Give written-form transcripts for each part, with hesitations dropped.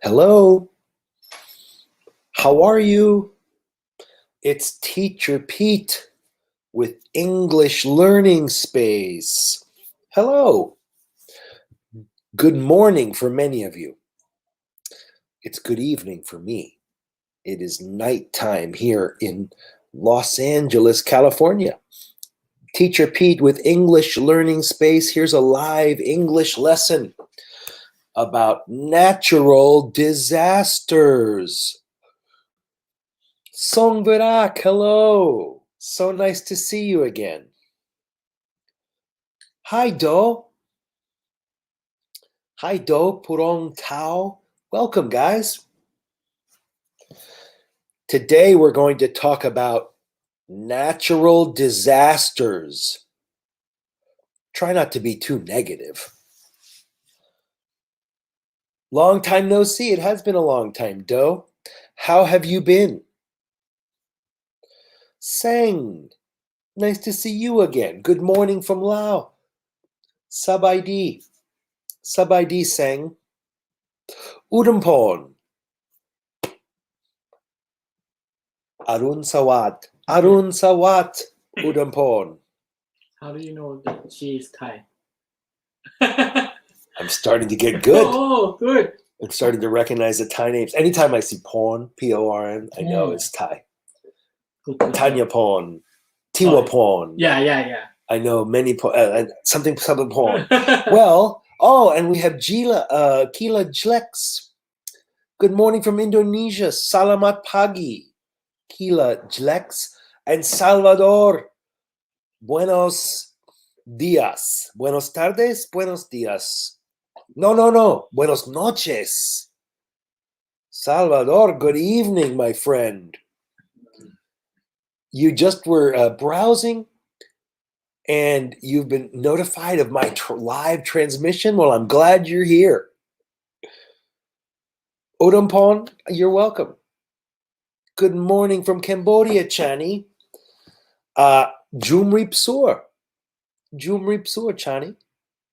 Hello, how are you? It's Teacher Pete with English Learning Space. Hello. Good morning for many of you. It's good evening for me. It is nighttime here in Los Angeles, California. Teacher Pete with English Learning Space. Here's a live English lesson about natural disasters. Song Virak, hello. So nice to see you again. Hi, Do. Hi, Do, Purong Tao. Welcome, guys. Today we're going to talk about natural disasters. Try not to be too negative. Long time no see. It has been a long time, Do. How have you been? Sang. Nice to see you again. Good morning from Lao. Sabaidi. Sabaidi Sang. Udampon. Arun Sawat. Arun Sawat. Udampon. How do you know that she is Thai? I'm starting to get good. Oh, good. I'm starting to recognize the Thai names. Anytime I see Porn, P-O-R-N, I know it's Thai. Good, good. Tanya Porn. Tiwa Porn. Yeah. I know many something Porn. Well, and we have Kila Jlex. Good morning from Indonesia. Salamat pagi. Kila Jlex. And Salvador. Buenos dias. Buenos tardes. Buenos dias. No. Buenos noches. Salvador, good evening, my friend. You just were browsing and you've been notified of my live transmission. Well, I'm glad you're here. Odampon, you're welcome. Good morning from Cambodia, Chani. Jumrip Sur. Jumrip Sur, Chani.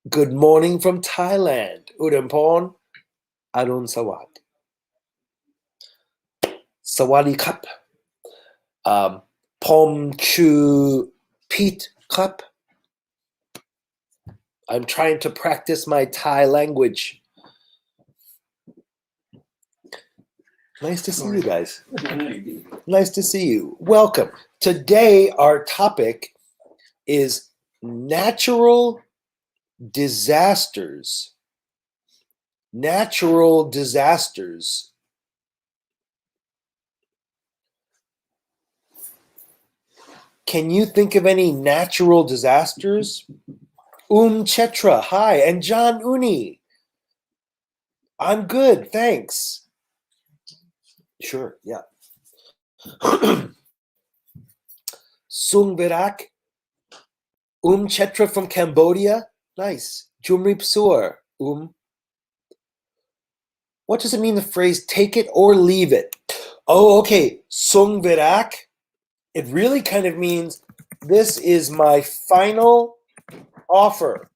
Good morning from Thailand. Udampon. Arun Sawat. Sawadi Kap. Pom Chu Pete Kap. I'm trying to practice my Thai language. Nice to see you guys. Nice to see you. Welcome. Today, our topic is natural disasters. Natural disasters. Can you think of any natural disasters? Chetra, hi. And John Uni. I'm good, thanks. Sure, yeah. Sung Virak. Chetra from Cambodia. Nice. Jumrip Sur. What does it mean, the phrase take it or leave it? Oh, okay. Sung Virak. It really kind of means this is my final offer.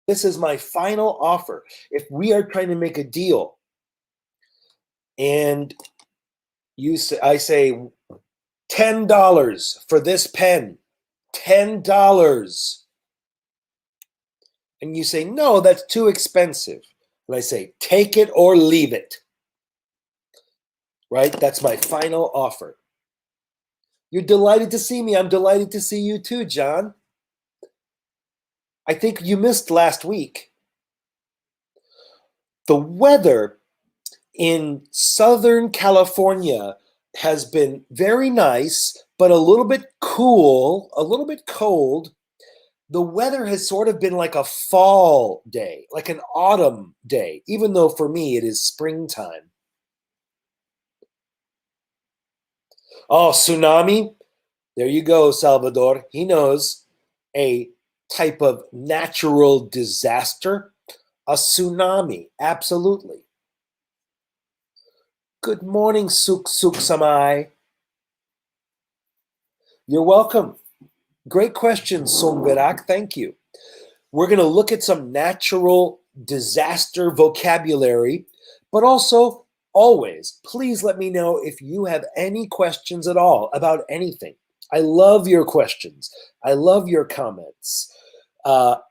This is my final offer. If we are trying to make a deal and I say $10 for this pen, $10. And you say, no, that's too expensive. And I say, take it or leave it. Right? That's my final offer. You're delighted to see me. I'm delighted to see you too, John. I think you missed last week. The weather in Southern California has been very nice, but a little bit cool, a little bit cold. The weather has sort of been like a fall day, like an autumn day, even though for me it is springtime. Oh, tsunami. There you go, Salvador. He knows a type of natural disaster, a tsunami, absolutely. Good morning, Suk Samai. You're welcome. Great question, Song Virak. Thank you. We're going to look at some natural disaster vocabulary, But also, always, please let me know if you have any questions at all about anything. I love your questions. I love your comments.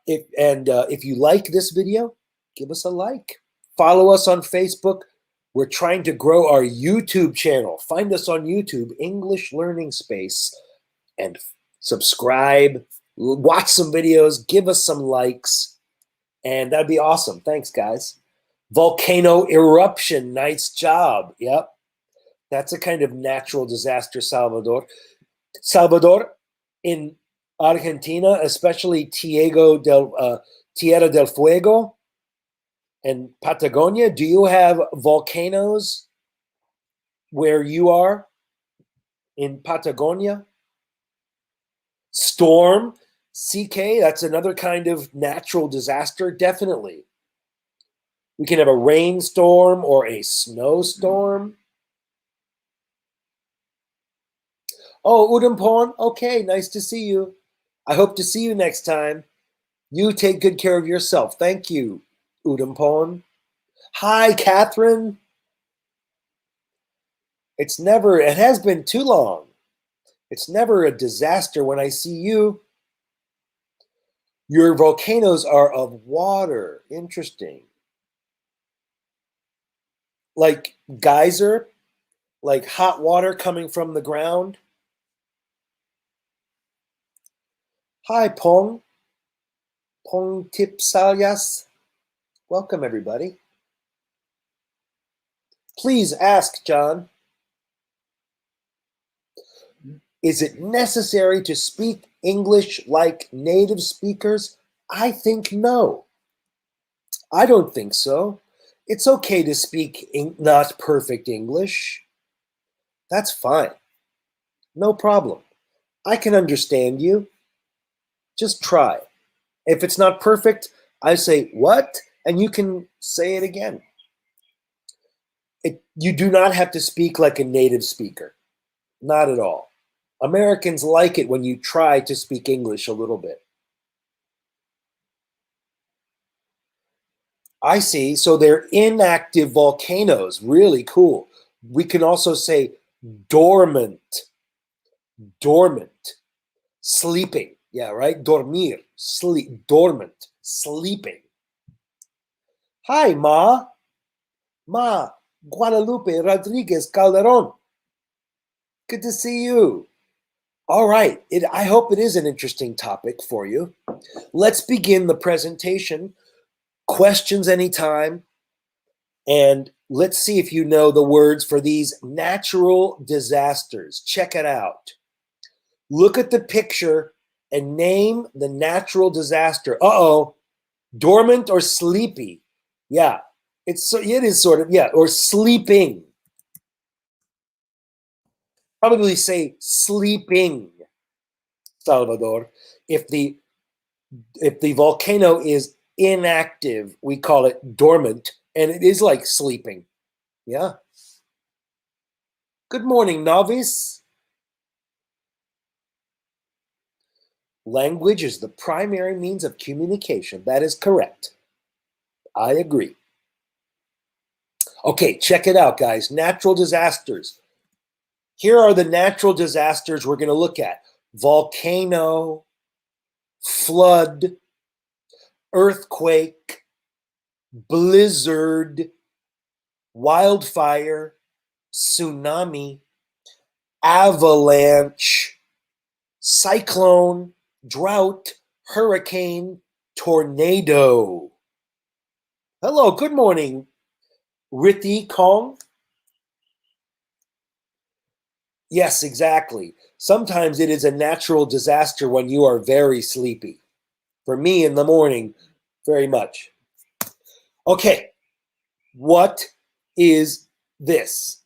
If you like this video, give us a like. Follow us on Facebook. We're trying to grow our YouTube channel. Find us on YouTube, English Learning Space, and subscribe. Watch some videos. Give us some likes. And that'd be awesome. Thanks, guys. Volcano eruption. Nice job. Yep. That's a kind of natural disaster, Salvador. Salvador, in Argentina, especially Tierra del Fuego and Patagonia, do you have volcanoes where you are in Patagonia? Storm, CK, that's another kind of natural disaster, definitely. We can have a rainstorm or a snowstorm. Oh, Udampon, okay, nice to see you. I hope to see you next time. You take good care of yourself. Thank you, Udampon. Hi, Catherine. It has been too long. It's never a disaster when I see you. Your volcanoes are of water. Interesting. Like geyser, like hot water coming from the ground. Hi, Pong. Pong Tipsalias. Welcome, everybody. Please ask, John. Is it necessary to speak English like native speakers? I think no. I don't think so. It's okay to speak not perfect English. That's fine. No problem. I can understand you. Just try. If it's not perfect, I say, what? And you can say it again. You do not have to speak like a native speaker. Not at all. Americans like it when you try to speak English a little bit. I see. So they're inactive volcanoes. Really cool. We can also say dormant. Dormant. Sleeping. Yeah, right? Dormir. Sleep. Dormant. Sleeping. Hi, Ma. Ma. Guadalupe Rodriguez Calderon. Good to see you. All right. I hope it is an interesting topic for you. Let's begin the presentation. Questions anytime. And let's see if you know the words for these natural disasters. Check it out. Look at the picture and name the natural disaster. Uh-oh. Dormant or sleepy? Yeah. It is sort of, yeah, or sleeping. Probably say sleeping, Salvador. If the volcano is inactive, we call it dormant, and it is like sleeping. Yeah. Good morning, novice. Language is the primary means of communication. That is correct. I agree. Okay, check it out, guys. Natural disasters. Here are the natural disasters we're going to look at. Volcano, flood, earthquake, blizzard, wildfire, tsunami, avalanche, cyclone, drought, hurricane, tornado. Hello, good morning, Riti Kong. Yes, exactly. Sometimes it is a natural disaster when you are very sleepy. For me in the morning, very much. Okay, what is this?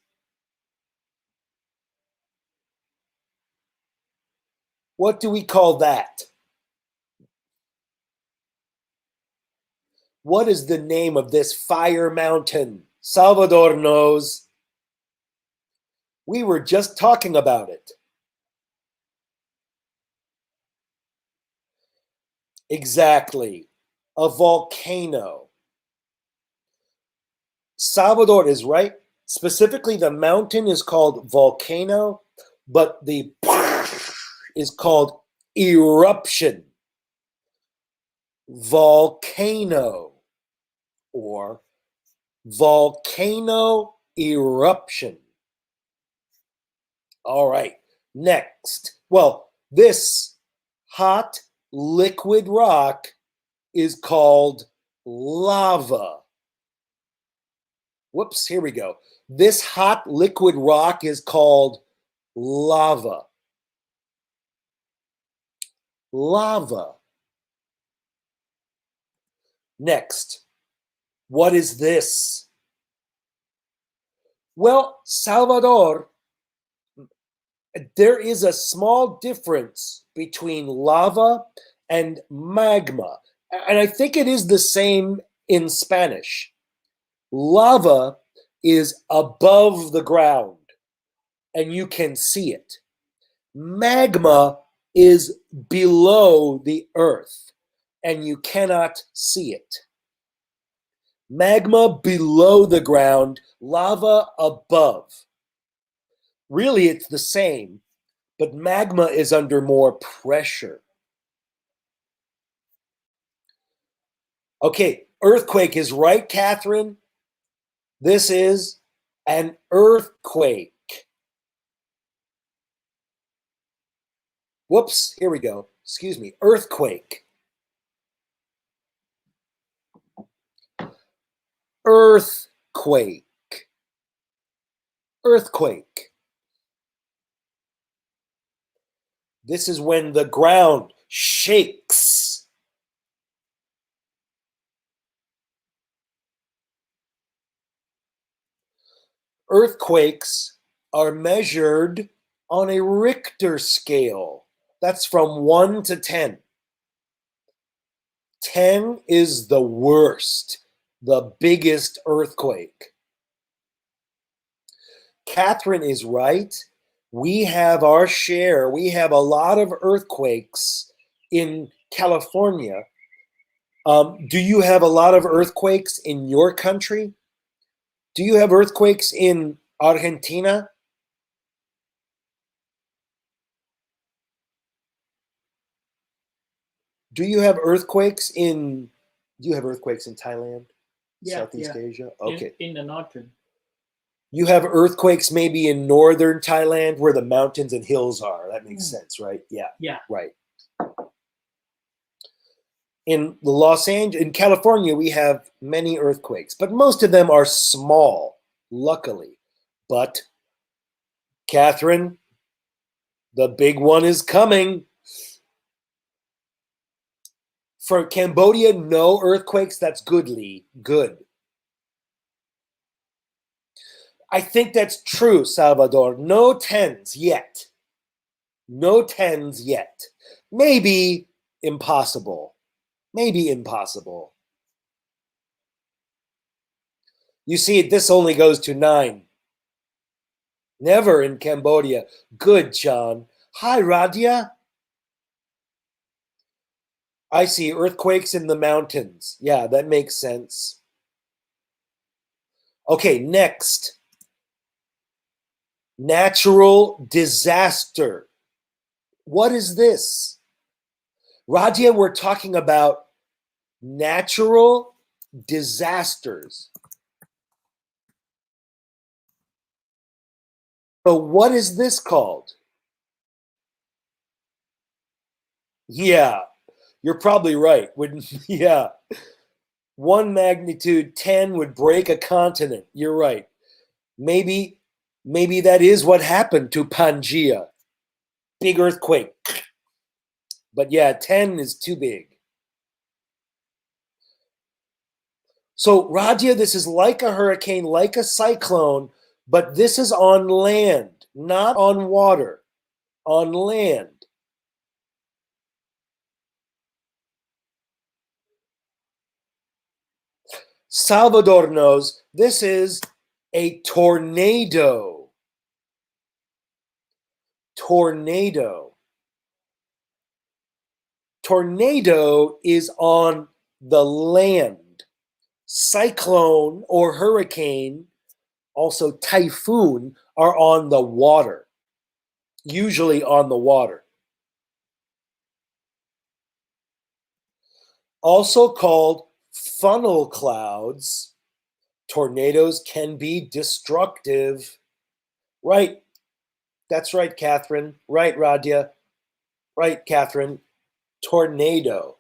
What do we call that? What is the name of this fire mountain? Salvador knows. We were just talking about it. Exactly. A volcano. Salvador is right. Specifically, the mountain is called volcano, but the is called eruption. Volcano or volcano eruption. All right, next. Well, this hot liquid rock is called lava. Whoops, here we go. This hot liquid rock is called lava. Lava. Next, what is this? Well, Salvador, there is a small difference between lava and magma. And I think it is the same in Spanish. Lava is above the ground and you can see it. Magma is below the earth and you cannot see it. Magma below the ground, lava above. Really, it's the same, but magma is under more pressure. Okay, earthquake is right, Catherine. This is an earthquake. Whoops, here we go. Excuse me, earthquake. Earthquake. Earthquake. This is when the ground shakes. Earthquakes are measured on a Richter scale. That's from 1 to 10. 10 is the worst, the biggest earthquake. Catherine is right. We have our share. We have a lot of earthquakes in California. Do you have a lot of earthquakes in your country? Do you have earthquakes in Argentina? Do you have earthquakes in Thailand? Yeah, Southeast yeah. Asia? Okay. In the northern. You have earthquakes maybe in northern Thailand where the mountains and hills are. That makes sense, right? Yeah. Yeah. Right. In in California, we have many earthquakes, but most of them are small, luckily. But Catherine, the big one is coming. For Cambodia, no earthquakes. That's good, Lee. Good. I think that's true, Salvador. No tens yet. No tens yet. Maybe impossible. Maybe impossible. You see, this only goes to 9. Never in Cambodia. Good, John. Hi, Radia. I see earthquakes in the mountains. Yeah, that makes sense. Okay, next. Natural disaster. What is this? Radia, we're talking about natural disasters. So what is this called? Yeah, you're probably right. Yeah. 1 magnitude 10 would break a continent. You're right. Maybe that is what happened to Pangaea. Big earthquake. But yeah, 10 is too big. So Radia, this is like a hurricane, like a cyclone, but this is on land, not on water, on land. Salvador knows this is a tornado. Tornado. Tornado is on the land. Cyclone or hurricane, also typhoon, are on the water, usually on the water. Also called funnel clouds, tornadoes can be destructive. Right, that's right, Catherine. Right, Radia. Right, Catherine. Tornado.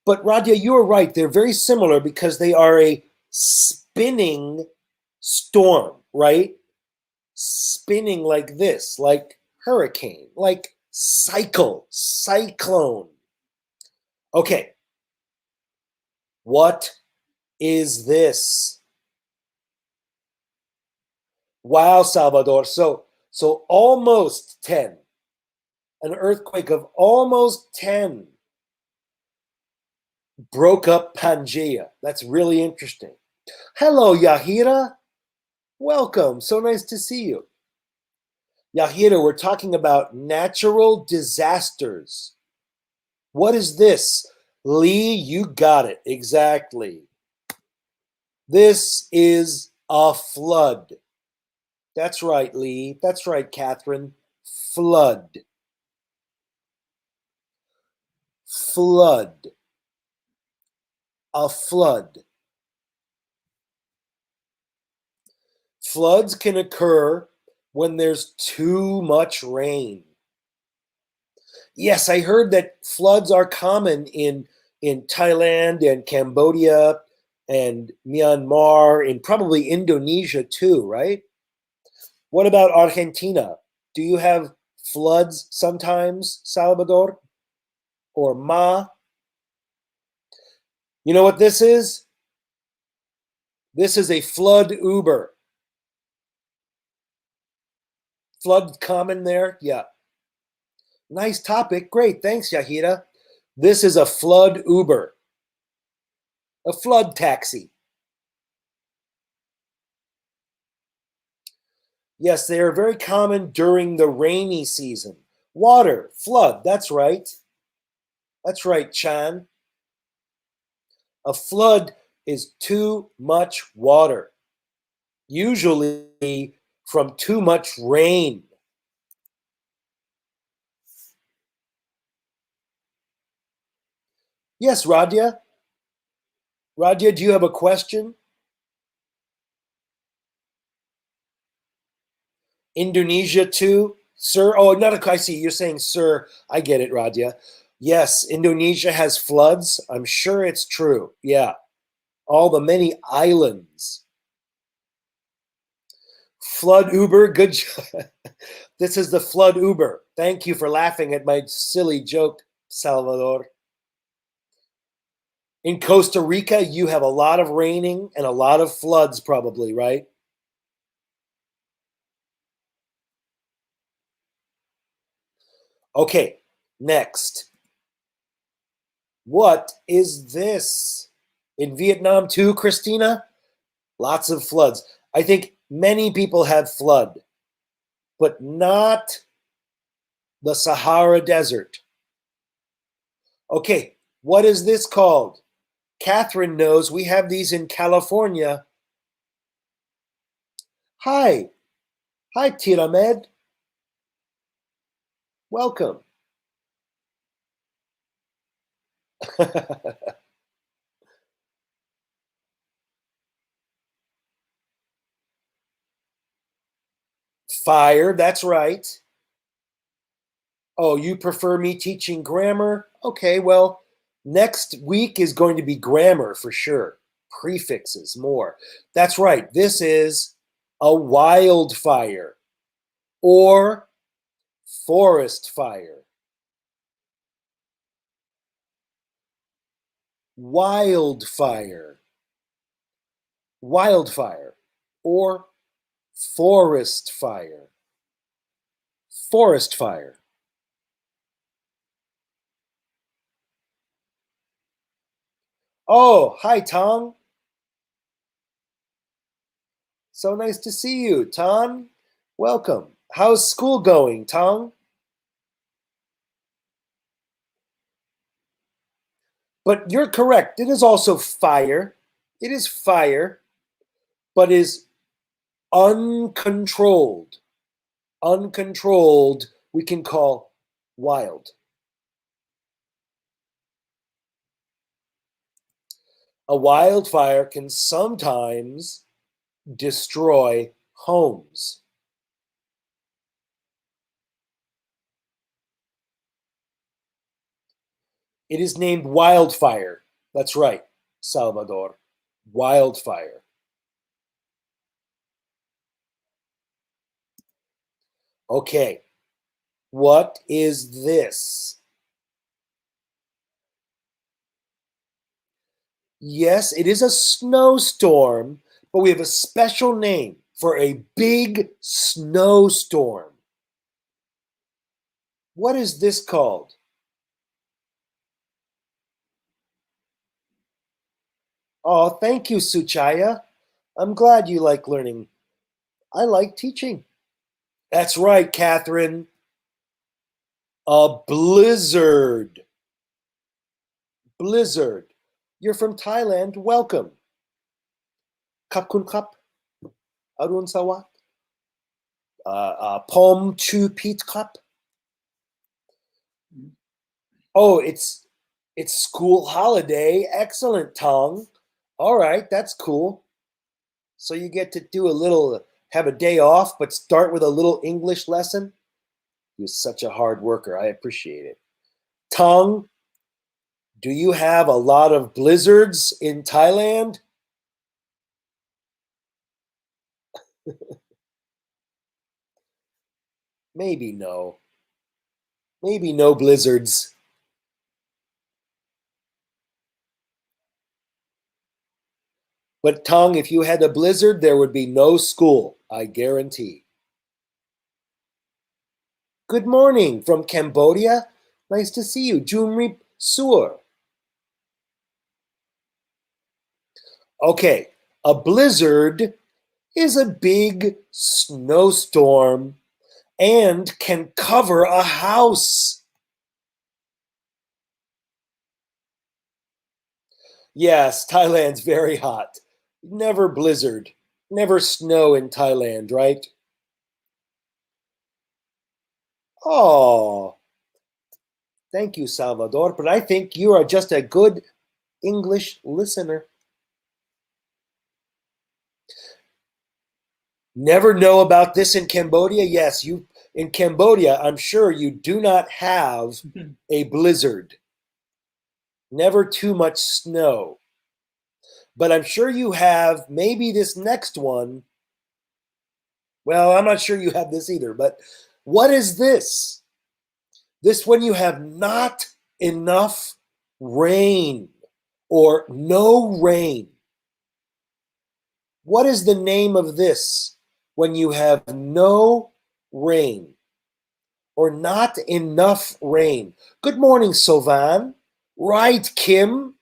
But Radia, you are right. They're very similar because they are a spinning storm, right? Spinning like this, like hurricane, like cyclone. Okay, what is this? Wow, Salvador. So almost 10. An earthquake of almost 10 broke up Pangea. That's really interesting. Hello, Yahira. Welcome. So nice to see you. Yahira, we're talking about natural disasters. What is this? Lee, you got it. Exactly. This is a flood. That's right, Lee. That's right, Catherine. Flood. Flood. A flood. Floods can occur when there's too much rain. Yes, I heard that floods are common in Thailand and Cambodia and Myanmar and probably Indonesia too, right? What about Argentina? Do you have floods sometimes, Salvador? Or Ma? You know what this is? This is a flood Uber. Flood common there? Yeah. Nice topic. Great. Thanks, Yahida. This is a flood Uber, a flood taxi. Yes, they are very common during the rainy season. Water, flood. That's right. That's right, Chan. A flood is too much water, usually from too much rain. Yes, Radia. Radia, do you have a question? Indonesia too, sir? Oh, not a, I see. You're saying, sir. I get it, Radia. Yes, Indonesia has floods. I'm sure it's true. Yeah, all the many islands. Flood Uber, good job. This is the flood Uber. Thank you for laughing at my silly joke, Salvador. In Costa Rica, you have a lot of raining and a lot of floods, probably, right? Okay, next. What is this? In Vietnam too, Christina? Lots of floods. I think many people have flood, but not the Sahara Desert. Okay, what is this called? Catherine knows we have these in California. Hi. Hi, Tiramed. Welcome. Fire, that's right. Oh, you prefer me teaching grammar? Okay, well, next week is going to be grammar for sure. Prefixes, more. That's right. This is a wildfire or forest fire. Wildfire. Wildfire or forest fire. Forest fire. Oh, hi, Tom. So nice to see you, Tom. Welcome. How's school going, Tom? But you're correct. It is also fire. It is fire, but is uncontrolled. Uncontrolled, we can call wild. A wildfire can sometimes destroy homes. It is named wildfire. That's right, Salvador. Wildfire. Okay, what is this? Yes, it is a snowstorm, but we have a special name for a big snowstorm. What is this called? Oh, thank you, Suchaya. I'm glad you like learning. I like teaching. That's right, Catherine. A blizzard. Blizzard. You're from Thailand. Welcome. Kap kun kap. Arun sawat. Pom chu pit kap. Oh, it's school holiday. Excellent, Tong. All right, that's cool. So you get to do have a day off, but start with a little English lesson. You're such a hard worker. I appreciate it. Tong, do you have a lot of blizzards in Thailand? Maybe no. Maybe no blizzards. But Tong, if you had a blizzard, there would be no school, I guarantee. Good morning from Cambodia. Nice to see you. Jumrip Sur. Okay, a blizzard is a big snowstorm and can cover a house. Yes, Thailand's very hot. Never blizzard, never snow in Thailand, right? Oh, thank you, Salvador, but I think you are just a good English listener. Never know about this in Cambodia? Yes, you in Cambodia, I'm sure you do not have a blizzard. Never too much snow. But I'm sure you have maybe this next one. Well, I'm not sure you have this either, but what is this? This when you have not enough rain or no rain. What is the name of this when you have no rain or not enough rain? Good morning, Sovan. Right, Kim.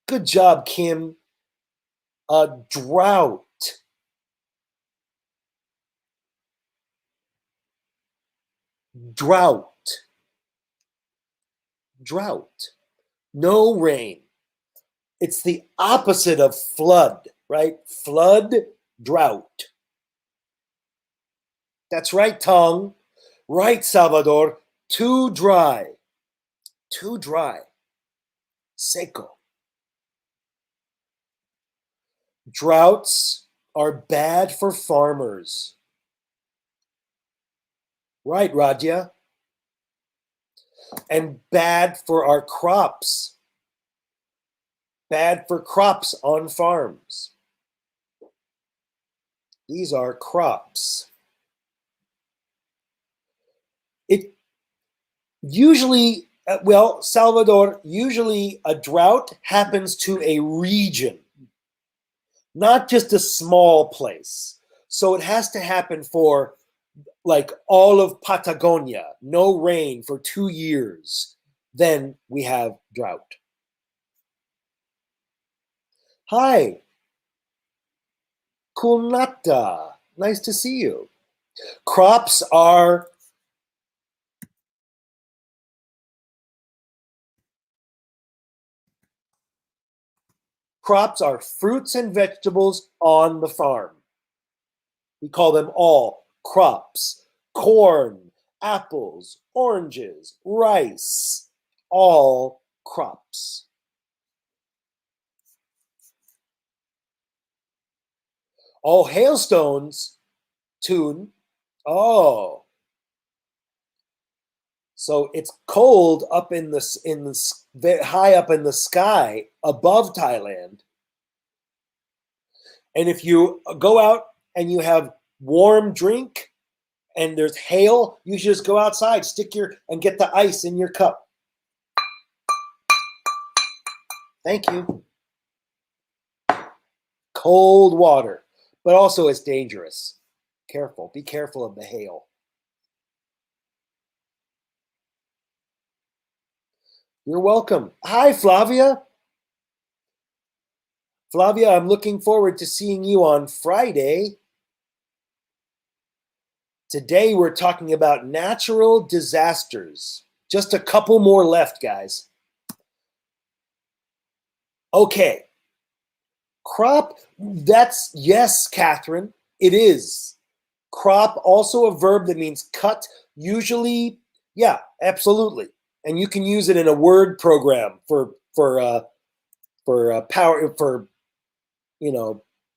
Good job, Kim. A drought. Drought. Drought. No rain. It's the opposite of flood, right? Flood, drought. That's right, Tong. Right, Salvador. Too dry. Too dry. Seco. Droughts are bad for farmers. Right, Radia. And bad for our crops. Bad for crops on farms. These are crops. It usually, well, Salvador, usually a drought happens to a region, not just a small place. So it has to happen for like all of Patagonia, no rain for 2 years. Then we have drought. Hi, Kulnata. Nice to see you. Crops are Crops are fruits and vegetables on the farm. We call them all crops. Corn, apples, oranges, rice, all crops. Oh, hailstones, tune. Oh, so it's cold up in the high up in the sky above Thailand. And if you go out and you have warm drink and there's hail, you should just go outside, and get the ice in your cup. Thank you. Cold water, but also it's dangerous. Careful, be careful of the hail. You're welcome. Hi, Flavia. Flavia, I'm looking forward to seeing you on Friday. Today we're talking about natural disasters. Just a couple more left, guys. Okay. Crop, yes, Catherine, it is. Crop, also a verb that means cut, usually, yeah, absolutely. And you can use it in a word program for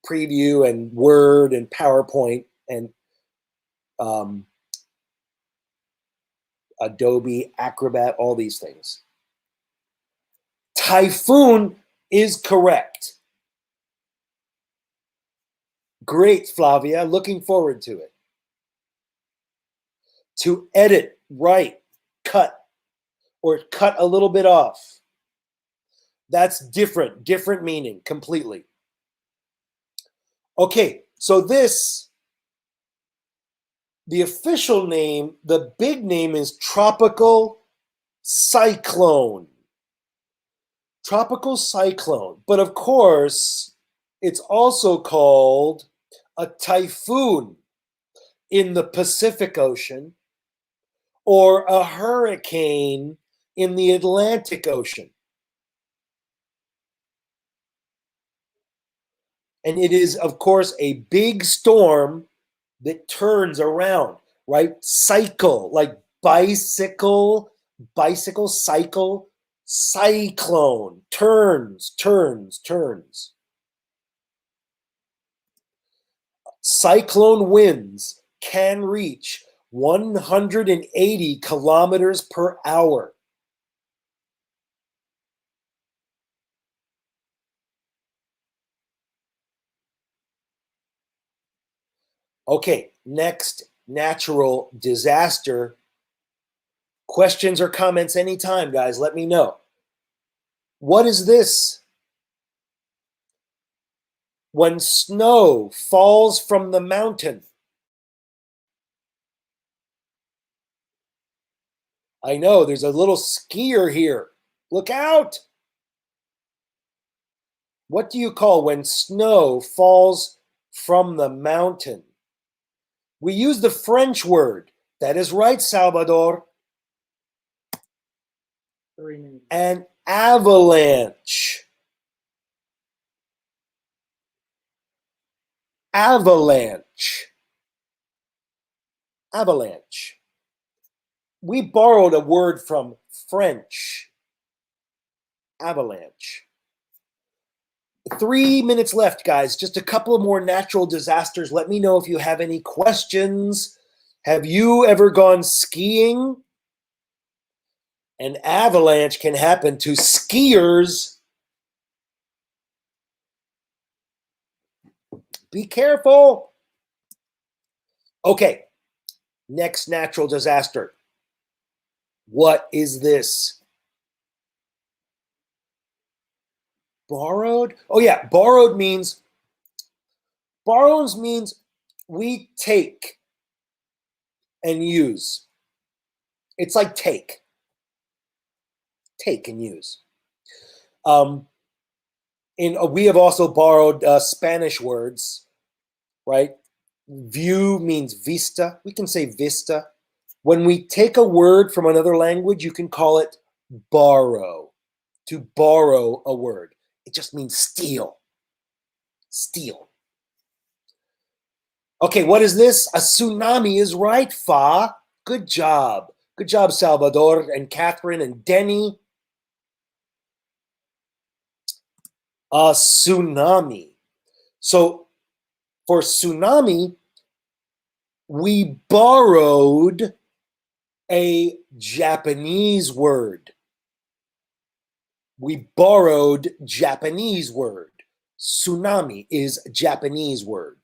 preview and Word and PowerPoint and Adobe Acrobat, all these things. Typhoon is correct. Great, Flavia. Looking forward to it. To edit, write, cut, or cut a little bit off. That's different meaning completely. Okay, so the official name, the big name is tropical cyclone. Tropical cyclone. But of course, it's also called a typhoon in the Pacific Ocean or a hurricane in the Atlantic Ocean. And it is, of course, a big storm that turns around, right? Cycle, like bicycle, cycle, cyclone, turns. Cyclone winds can reach 180 kilometers per hour. Okay, next natural disaster. Questions or comments anytime, guys. Let me know. What is this? When snow falls from the mountain. I know, there's a little skier here. Look out! What do you call when snow falls from the mountain? We use the French word. That is right, Salvador. 3 minutes. An avalanche. Avalanche. Avalanche. We borrowed a word from French. Avalanche. 3 minutes left, guys. Just a couple of more natural disasters. Let me know if you have any questions. Have you ever gone skiing? An avalanche can happen to skiers. Be careful. Okay, next natural disaster. What is this? Borrowed? Oh yeah, borrowed means we take and use. It's like take and use. We have also borrowed Spanish words, right? View means vista. We can say vista. When we take a word from another language, you can call it borrow. To borrow a word. It just means steal. Steal. Okay, what is this? A tsunami is right, Fa. Good job. Good job, Salvador and Catherine and Denny. A tsunami. So for tsunami, we borrowed a Japanese word. We borrowed Japanese word. Tsunami is a Japanese word.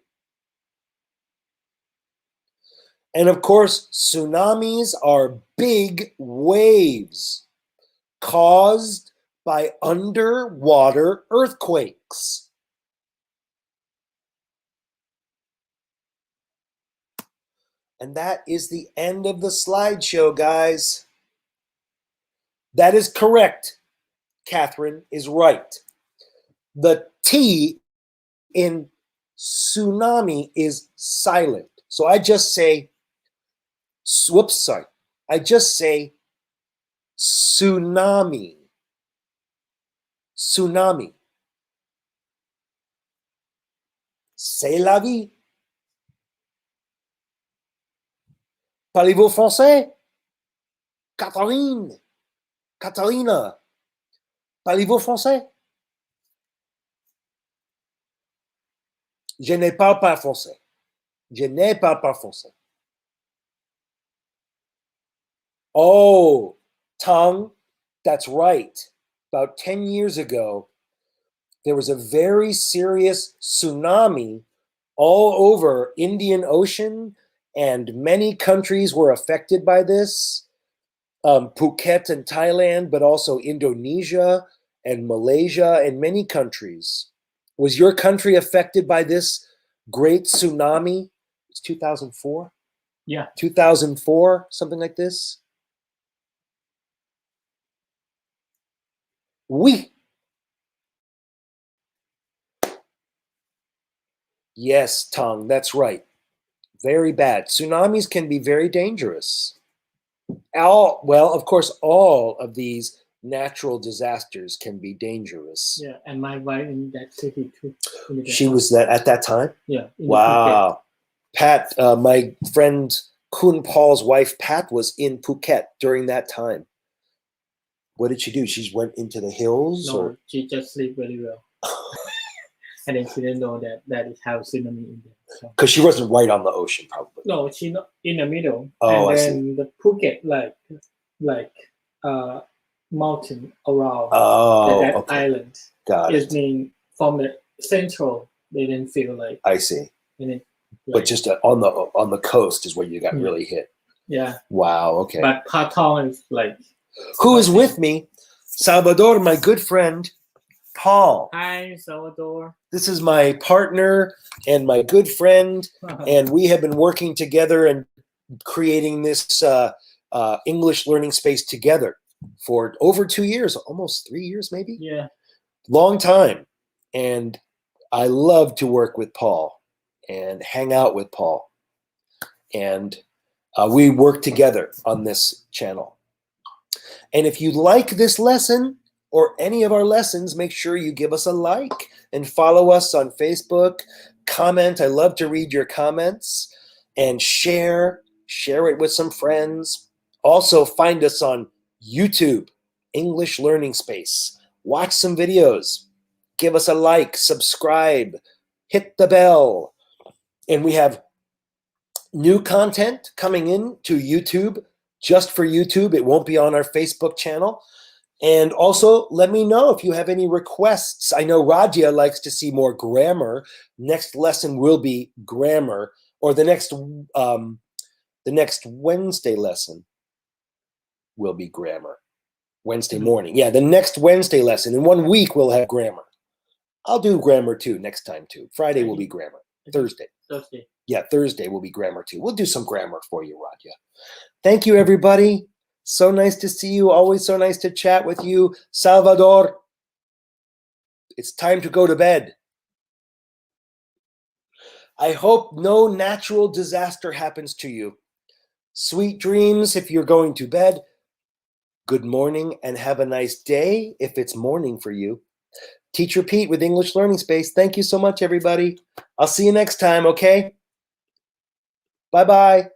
And of course, tsunamis are big waves caused by underwater earthquakes. And that is the end of the slideshow, guys. That is correct. Catherine is right. The T in tsunami is silent. So I just say, whoops, sorry. I just say tsunami. Tsunami. C'est la vie. Parlez-vous français? Catherine. Catalina. Parlez-vous français? Je ne parle pas français. Je ne parle pas français. Oh, Tong, that's right. About 10 years ago, there was a very serious tsunami all over Indian Ocean, and many countries were affected by this. Phuket and Thailand, but also Indonesia and Malaysia and many countries. Was your country affected by this great tsunami? It's 2004? Yeah. 2004, something like this? Oui. Yes, Tong, that's right. Very bad. Tsunamis can be very dangerous. Well, of course, all of these natural disasters can be dangerous. Yeah, and my wife in that city too. She was that at that time? Yeah. Wow. Pat, my friend Kun Paul's wife, Pat, was in Phuket during that time. What did she do? She went into the hills? No, or? she just sleep very well. And then she didn't know that it has tsunami in there. Because she wasn't right on the ocean, probably. No, she's not in the middle. Oh, and I then the Phuket, like mountain around that okay. island. Got it. it. Mean from the central, they didn't feel like. I see. And it, but just on the coast is where you got really hit. Yeah. Wow. Okay. But Patong is like. Who is with me? Salvador, my good friend, Paul. Hi, Salvador. This is my partner and my good friend, and we have been working together and creating this English learning space together for over 2 years, almost 3 years, maybe. Yeah. Long time. And I love to work with Paul and hang out with Paul. And we work together on this channel. And if you like this lesson or any of our lessons, make sure you give us a like and follow us on Facebook. Comment. I love to read your comments. And share it with some friends. Also find us on YouTube, English Learning Space. Watch some videos. Give us a like, subscribe, hit the bell. And we have new content coming in to YouTube, just for YouTube. It won't be on our Facebook channel. And also, let me know if you have any requests. I know Radia likes to see more grammar. Next lesson will be grammar, or the next Wednesday lesson will be grammar. Wednesday morning. Yeah, the next Wednesday lesson. In 1 week, we'll have grammar. I'll do grammar too next time too. Friday will be grammar. Thursday. Yeah, Thursday will be grammar too. We'll do some grammar for you, Radia. Thank you, everybody. So nice to see you. Always so nice to chat with you. Salvador, it's time to go to bed. I hope no natural disaster happens to you. Sweet dreams if you're going to bed. Good morning and have a nice day if it's morning for you. Teacher Pete with English Learning Space. Thank you so much, everybody. I'll see you next time, okay? Bye-bye.